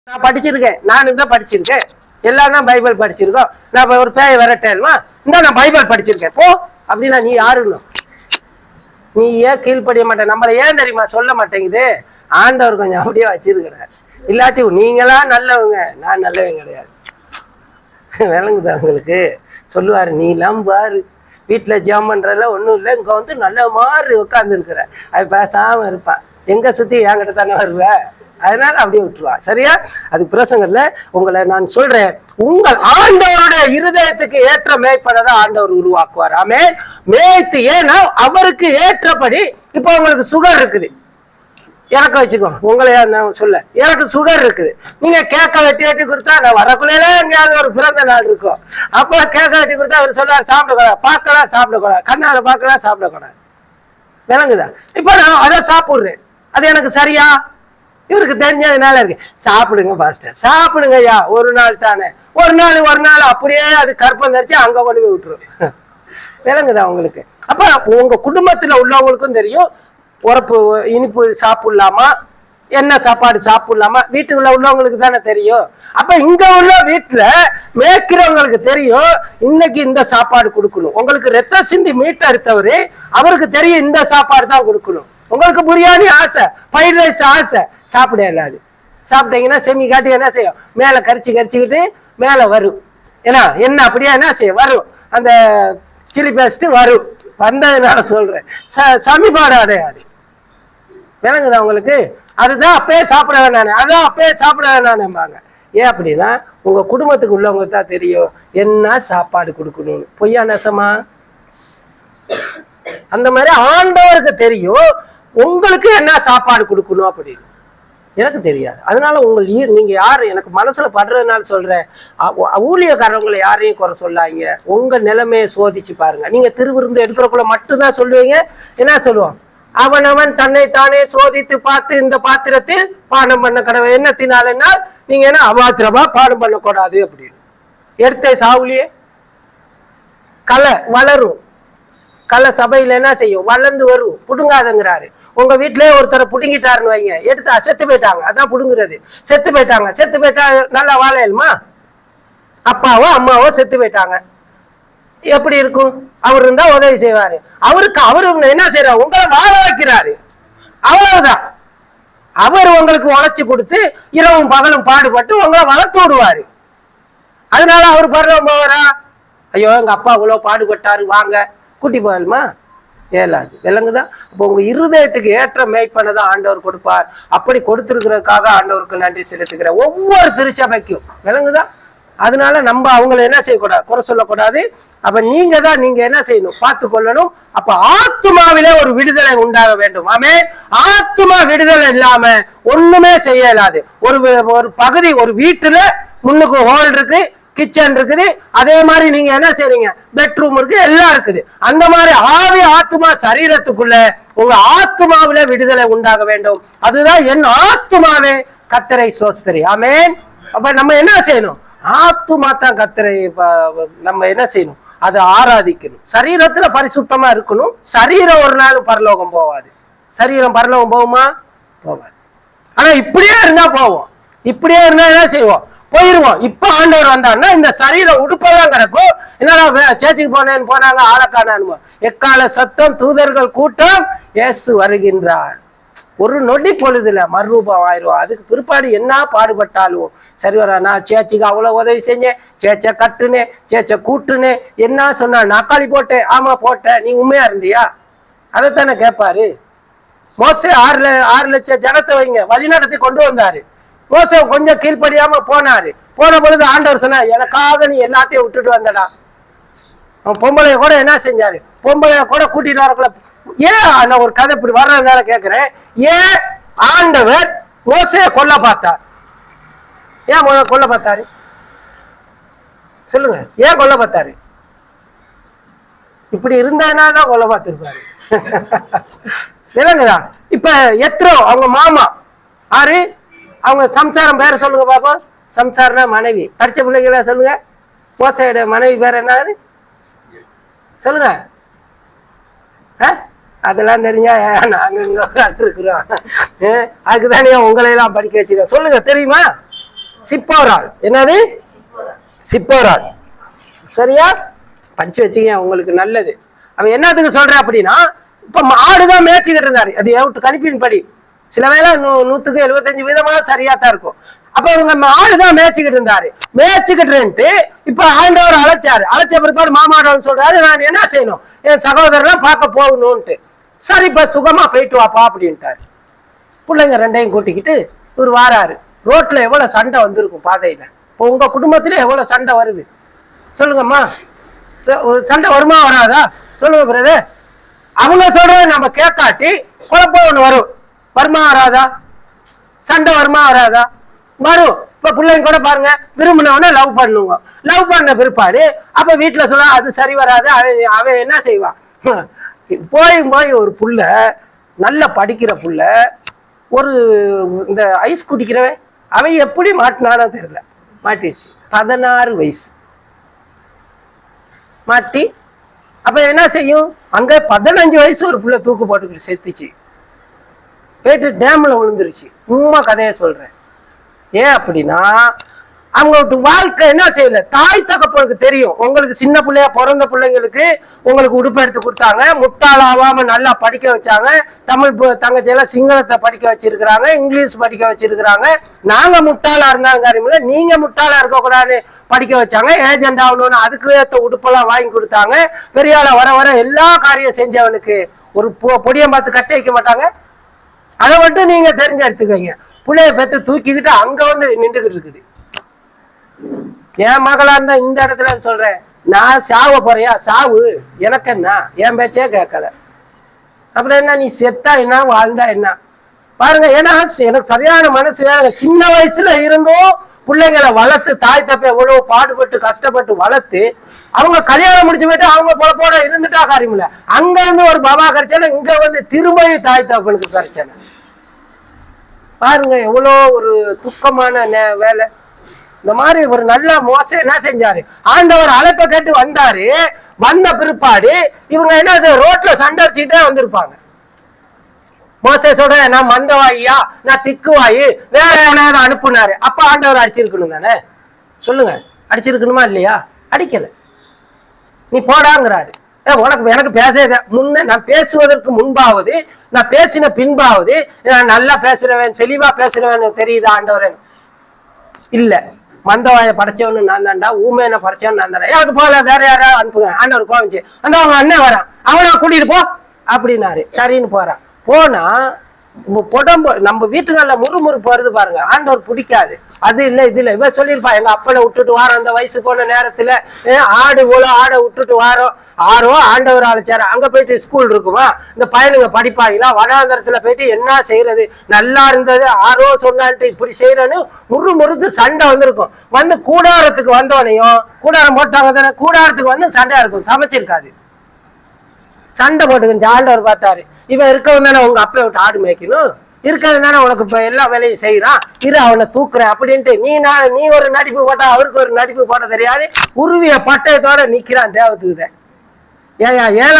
நான் படிச்சிருக்கேன், நானும் தான் படிச்சிருக்கேன், எல்லாம் தான் பைபிள் படிச்சிருக்கோம். நான் ஒரு பேய விரட்டேன்மா, இந்த நான் பைபிள் படிச்சிருக்கேன் போ அப்படின்னா நீ யாருன்னு? நீ ஏன் கீழ்ப்படிய மாட்டேன்? நம்மளை ஏன் தெரியுமா சொல்ல மாட்டேங்குது? ஆண்டவர் கொஞ்சம் அப்படியே வச்சிருக்கிறார். இல்லாட்டி நீங்களா நல்லவங்க, நான் நல்லவங்க கிடையாது. விளங்குதா உங்களுக்கு? சொல்லுவாரு, நீ எல்லாம் பாரு வீட்டுல ஜாம் பண்றதுல ஒண்ணும் இல்லை, இங்க வந்து நல்ல மாதிரி உட்கார்ந்து இருக்கிற, அது பேசாம இருப்பா, எங்க சுத்தி என்கிட்ட தானே வருவ, அதனால அப்படியே விட்டுருவா. சரியா? அது பிரசங்கத்துல உங்களை நான் சொல்றேன், உங்கள் ஆண்டவருடைய இருதயத்துக்கு ஏற்ற மேய்ப்பனதான் ஆண்டவர் உருவாக்குவார். ஆமென். மேய்த்து, ஏன்னா அவருக்கு ஏற்றபடி. இப்ப உங்களுக்கு சுகர் இருக்குது, இறக்க வச்சுக்கோ, உங்களை நான் சொல்ல, எனக்கு சுகர் இருக்குது, நீங்க கேக்க வெட்டி வெட்டி கொடுத்தா, நான் வரக்குள்ள எங்கேயாவது ஒரு பிறந்த நாள் இருக்கும், அப்ப கேக்க வெட்டி கொடுத்தா அவர் சொல்லுவார், சாப்பிடக்கூடாது, பார்க்கலாம் சாப்பிடக்கூடாது, கண்ணால பார்க்கலாம் சாப்பிடக்கூடாது. விளங்குதா? இப்ப நான் அதை சாப்பிடுறேன், அது எனக்கு சரியா? இவருக்கு தெரிஞ்சதுனால இருக்கு. சாப்பிடுங்க பாஸ்டர், சாப்பிடுங்க ஐயா, ஒரு நாள் தானே, ஒரு நாள் அப்படியே அது கற்பம் தரிச்சு அங்க கொண்டு போய் விட்டுரும். விளங்குதா உங்களுக்கு? அப்ப உங்க குடும்பத்துல உள்ளவங்களுக்கும் தெரியும், உரப்பு இனிப்பு சாப்பிடலாமா, என்ன சாப்பாடு சாப்பிடலாமா, வீட்டுக்குள்ள உள்ளவங்களுக்கு தானே தெரியும். அப்ப இங்க உள்ள வீட்டுல மேய்க்கிறவங்களுக்கு தெரியும், இன்னைக்கு இந்த சாப்பாடு கொடுக்கணும். உங்களுக்கு ரத்த சிந்தி மீட் அறுத்தவரு, அவருக்கு தெரியும் இந்த சாப்பாடு தான் கொடுக்கணும். உங்களுக்கு பிரியாணி ஆசை, ஃப்ரைட் ரைஸ் ஆசை, சாப்பிட இல்லாது. சாப்பிட்டீங்கன்னா செமி காட்டி என்ன செய்யும், மேல கரிச்சுக்கிட்டு மேல வரும். ஏன்னா என்ன அப்படியே என்ன செய்யும், வரும், அந்த சில்லி பேஸ்ட் வரும். வந்ததுனால சொல்றேன், சமிபாடு அடையாது. விளங்குதா உங்களுக்கு? அதுதான் அப்பயே சாப்பிட வேணானே, அதான் அப்பயே சாப்பிட வேணானேம்பாங்க. ஏன் அப்படின்னா உங்க குடும்பத்துக்கு உள்ளவங்க தான் தெரியும் என்ன சாப்பாடு கொடுக்கணும்னு. பொய்யா நெசமா? அந்த மாதிரி ஆண்டவருக்கு தெரியும் உங்களுக்கு என்ன சாப்பாடு கொடுக்கணும் அப்படின்னு. எனக்கு தெரியாது. அதனால நீங்க யாரு எனக்கு மனசுல படுறதுனால சொல்றேன், ஊழியக்காரவங்களை யாரையும் குறை சொல்லாங்க. உங்க நிலைமையை சோதிச்சு பாருங்க. நீங்க திருவிருந்து எடுக்கிறக்குள்ள மட்டும்தான் சொல்லுவீங்க, என்ன சொல்லுவோம், அவனவன் தன்னை தானே சோதித்து பார்த்து இந்த பாத்திரத்தில் பானம் பண்ண கடவுள். என்னத்தினாலன்னா நீங்க என்ன அபாத்திரமா பானம் பண்ணக்கூடாது அப்படின்னு. எடுத்த சாவுலியே கலை வளரும், கலை சபையில என்ன செய்யும், வளர்ந்து வரும், புடுங்காதங்கிறாரு. உங்க வீட்லயே ஒருத்தரை புடுங்கிட்டாருன்னு வைங்க, எடுத்தா செத்து போயிட்டாங்க, அதான் புடுங்குறது. செத்து போயிட்டா நல்லா வாழையலுமா? அப்பாவோ அம்மாவோ செத்து போயிட்டாங்க, எப்படி இருக்கும்? அவர் இருந்தா உதவி செய்வாரு. அவரு என்ன செய்யறாரு, உங்களை வாழ வைக்கிறாரு, அவ்வளவுதான். அவர் உங்களுக்கு உழைச்சு கொடுத்து இரவும் பகலும் பாடுபட்டு உங்களை வளர்த்து விடுவாரு. அதனால அவர் பரவாயில்ல போவாரா? ஐயோ எங்க அப்பா இவ்வளவு பாடுபட்டாரு, வாங்க கூட்டி போகலுமா? ஏலாது. விளங்குதா? அப்போ உங்க இருதயத்துக்கு ஏற்ற மேய்ப்பனை ஆண்டவர் கொடுப்பார். அப்படி கொடுத்திருக்கிறதுக்காக ஆண்டவருக்கு நன்றி செலுத்துகிற ஒவ்வொரு திருச்சபைக்கும். விளங்குதா? அதனால நம்ம அவங்களை என்ன செய்யக்கூடாது, குறை சொல்லக்கூடாது. அப்ப நீங்க என்ன செய்யணும், பார்த்து கொள்ளணும். அப்ப ஆத்துமாவிலே ஒரு விடுதலை உண்டாக வேண்டும். ஆமே. ஆத்துமா விடுதலை இல்லாம ஒண்ணுமே செய்யலாது. ஒரு பகுதி, ஒரு வீட்டுல முன்னுக்கு ஹால் இருக்கு, கிச்சன் இருக்குது, அதே மாதிரி நீங்க என்ன செய்றீங்க, பெட்ரூம் இருக்கு, எல்லாம் இருக்குது. அந்த மாதிரி ஆவி ஆத்துமா சரீரத்துக்குள்ள உங்க ஆத்துமாவில விடுதலை உண்டாக வேண்டும். அதுதான் என் ஆத்துமாவே கர்த்தரை சோஸ்திரி. ஆமென். அப்ப நம்ம என்ன செய்யணும், ஆத்துமா தான் கர்த்தரை நம்ம என்ன செய்யணும், அதை ஆராதிக்கணும். சரீரத்துல பரிசுத்தமா இருக்கணும். சரீரம் ஒரு நாள் பரலோகம் போவாது. சரீரம் பரலோகம் போகுமா? போவாது. ஆனா இப்படியே இருந்தா போவோம். இப்படியே இருந்தா என்ன செய்வோம், போயிருவோம். இப்ப ஆண்டவர் வந்தான்னா இந்த சரீரம் உடுப்பதான் கிடக்கும். என்னடா சேர்ச்சுக்கு போனாங்க ஆளக்கான எக்கால சத்தம், தூதர்கள் கூட்டம், இயேசு வருகின்றார். ஒரு நொடி பொழுதுல மறுரூபம் ஆயிரும். அதுக்கு பிற்பாடு என்ன பாடுபட்டாலும் சரி வரா. நான் சேச்சிக்கு அவ்வளவு உதவி செஞ்சேன், சேச்சை கட்டுனேன், சேச்சை கூட்டுனேன், என்ன சொன்னா நாக்காளி போட்டேன், ஆமா போட்டேன், நீ உண்மையா இருந்தியா? அதைத்தானே கேட்பாரு. மோசே 6 லட்சம் ஜனத்தை வைங்க வழிநடத்தி கொண்டு வந்தாரு. மோசே கொஞ்சம் கீழ்படியாம போனாரு. போன பொழுது ஆண்டவர் சொன்னா, எனக்காக நீ எல்லாத்தையும் விட்டுட்டு வந்தடா. அவன் பொம்பளைய கூட என்ன செஞ்சாரு, பொம்பளைய கூட கூட்டிட்டு வரக்குள்ள. ஏன் நான் ஒரு கதை இப்படி வர்றதுனால கேட்கிறேன், ஏன் ஆண்டவர் மோசைய கொல்ல பார்த்தார்? ஏன் கொல்ல பார்த்தாரு சொல்லுங்க? ஏன் கொல்ல பார்த்தாரு? இப்படி இருந்ததுனால கொல்ல பார்த்திருப்பாரு. விளங்குதா? இப்ப எத்ரோ அவங்க மாமா ஆறு, அவங்க சம்சாரம் பேர சொல்லுங்க பாப்போம். சம்சாரம்னா மனைவி. படிச்ச பிள்ளைங்களா சொல்லுங்க. மோசையோட மனைவி பேர் என்னது சொல்லுங்க? அதெல்லாம் தெரிஞ்சா நாங்க இங்க இருக்கிறோம். அதுக்குதானே உங்களை எல்லாம் படிக்க வச்சிருக்கோம். சொல்லுங்க, தெரியுமா? சிப்போரால். என்னது? சிப்போரால். சரியா? படிச்சு வச்சுங்க, உங்களுக்கு நல்லது. அவன் என்னத்துக்கு சொல்றேன் அப்படின்னா, இப்ப ஆடுதான் மேய்ச்சிக்கிட்டு இருந்தாரு. அது எவ்வளவு கணிப்பின் படி சில வேளை 100க்கு 75% சரியா தான் இருக்கும். அப்ப இவங்க ஆடுதான் மேய்ச்சிக்கிட்டு இருந்தாரு. மேய்ச்சிக்கிட்டு இப்ப ஆண்டவர் அழைச்சாரு. அழைச்ச பிற்பாடு மாமாடவன் சொல்றாரு, நான் என்ன செய்யணும், என் சகோதரன் பார்க்க போகணும்ட்டு. சரிப்பா, சுகமா போயிட்டு வாப்பா அப்படின்ட்டாரு. பிள்ளைங்க ரெண்டையும் கூட்டிக்கிட்டு இவர் வாராரு. ரோட்ல எவ்வளவு சண்டை வந்திருக்கும் பாதையில. இப்போ உங்க குடும்பத்துல எவ்வளவு சண்டை வருது சொல்லுங்கம்மா. சண்டை வருமா வராதா சொல்லுங்க பிரதர். அவங்க சொல்றத நம்ம கேட்காட்டி குழப்பம் ஒண்ணு வரும். வருமா வராதா? சண்டை வருமா வராதா? வரும். இப்ப பிள்ளைங்க கூட பாருங்க, விரும்பினவன லவ் பண்ணுங்க. லவ் பண்ண பிற்பாடு அப்ப வீட்டுல சொல்ல அது சரி வராது. அவன் என்ன செய்வான்? போய் ஒரு புள்ள, நல்ல படிக்கிற புள்ள, ஒரு இந்த ஐஸ் குடிக்கிறவன், அவன் எப்படி மாட்டினானோ தெரியல, மாட்டிடுச்சு. 16 வயசு மாட்டி. அப்ப என்ன செய்யும்? அங்க 15 வயசு ஒரு புள்ள தூக்கு போட்டுக்கிட்டு செத்துச்சு, போயிட்டு டேம்ல விழுந்துருச்சு. உண்மை கதையை சொல்றேன். ஏன் அப்படின்னா, அவங்களோட வாழ்க்கை என்ன செய்யல. தாய் தகப்பனுக்கு தெரியும். உங்களுக்கு சின்ன பிள்ளையா பிறந்த பிள்ளைங்களுக்கு உங்களுக்கு உடுப்பு எடுத்து கொடுத்தாங்க, முட்டாளாவாம நல்லா படிக்க வச்சாங்க. தமிழ் தங்கச்சியெல்லாம் சிங்களத்தை படிக்க வச்சிருக்கிறாங்க, இங்கிலீஷ் படிக்க வச்சிருக்கிறாங்க. நாங்க முட்டாளா இருந்தாலும் காரியமில்ல, நீங்க முட்டாளா இருக்கக்கூடாது படிக்க வச்சாங்க. ஏஜென்ட் ஆகணும்னு அதுக்கு ஏற்ற உடுப்பெல்லாம் வாங்கி கொடுத்தாங்க. பெரியாள வர வர எல்லா காரியம் செஞ்சவனுக்கு ஒரு பொடியை பார்த்து கட்ட வைக்க மாட்டாங்க. அதை மட்டும் நீங்க தெரிஞ்சு எடுத்துக்கோங்க. பிள்ளைய பெற்று தூக்கிக்கிட்டு அங்க வந்து நின்றுகிட்டு இருக்குது. என் மகளா இருந்தா இந்த இடத்துல சொல்றேன், நான் சாவ போறியா சாவு, எனக்கு என்ன, என் பேச்சே கேட்கல. அப்புறம் என்ன, நீ செத்தா என்ன வாழ்ந்தா என்ன பாருங்க. ஏன்னா எனக்கு சரியான மனசு வேலை. சின்ன வயசுல இருந்தும் பிள்ளைங்களை வளர்த்து, தாய் தப்ப எவ்வளவு பாடுபட்டு கஷ்டப்பட்டு வளர்த்து, அவங்க கல்யாணம் முடிச்சு போயிட்டு அவங்க போட இருந்துட்டா காரியம் இல்ல. அங்க இருந்து ஒரு பாபா கிடைச்சாலும் இங்க வந்து திரும்பியும் தாய் தப்பனுக்கு கிடைச்சான. பாருங்க எவ்வளோ ஒரு துக்கமான வேலை. இந்த மாதிரி ஒரு நல்ல மோசம் என்ன செஞ்சாரு, ஆண்டவர் அழைப்பை கேட்டு வந்தாரு. வந்த பிற்பாடு இவங்க என்ன ரோட்ல சண்டை அடிச்சுட்டே வந்திருப்பாங்க. மோசே சொல்ற, நான் மந்தவாயியா, நான் திக்குவாயி, வேற எவனாவது அனுப்புனாரு. அப்ப ஆண்டவர் அடிச்சிருக்கணும் தானே சொல்லுங்க. அடிச்சிருக்கணுமா இல்லையா? அடிக்கல. நீ போடாங்கிறாரு. உனக்கு எனக்கு பேச முன்ன, நான் பேசுவதற்கு முன்பாவது, நான் பேசின பின்பாவது நான் நல்லா பேசுறவன், தெளிவா பேசுறவன் தெரியுதா ஆண்டவரன்? இல்ல. மந்தவாய படைச்சவனு நான் தான்டா, ஊமையனை படைச்சவன் நான் தான்டா, எனக்கு போல வேற யாராவது அனுப்புங்க. ஆண்டவர் கோவிச்சு, அந்த அவங்க அண்ணன் வரான், அவனை கூட்டிட்டு போ அப்படின்னாரு. சரின்னு போறான். போனா உடம்பு நம்ம வீட்டுகள்ல முறுமுறுப்பு வருது பாருங்க, ஆண்டவர் பிடிக்காது. அது இல்லை இது இல்லை. இவன் சொல்லியிருப்பா, எங்க அப்பனை விட்டுட்டு வாரோம் அந்த வயசு போன நேரத்துல, ஆடு போல ஆடை விட்டுட்டு வாரோம். ஆண்டவர் அழைச்சாரு. அங்க போயிட்டு ஸ்கூல் இருக்குமா, இந்த பையனுங்க படிப்பாங்களா, வனாந்தரத்துல போயிட்டு என்ன செய்யறது, நல்லா இருந்தது ஆரோ சொன்னான்ட்டு இப்படி செய்யறன்னு முறுமுறுத்து சண்டை வந்திருக்கும். வந்து கூடாரத்துக்கு வந்தோனையும், கூடாரம் போட்டாங்க தானே, கூடாரத்துக்கு வந்து சண்டையா இருக்கும், சமைச்சிருக்காது. சண்டை போட்டுக்கிச்சு. ஆண்டவர் பார்த்தாரு, இவன் இருக்கவன் தானே உங்க அப்பா விட்டு ஆடு மேய்க்கணும், இருக்கிறது தானே உனக்கு இப்ப எல்லா வேலையும் செய்யறான், இரு அவனை தூக்குறேன் அப்படின்ட்டு நீ ஒரு நடிப்பு போட்டா அவருக்கு ஒரு நடிப்பு போட்ட தெரியாது. உருவிய பட்டயத்தோட நிக்கிறான் தேவத்துக்கு. ஏன்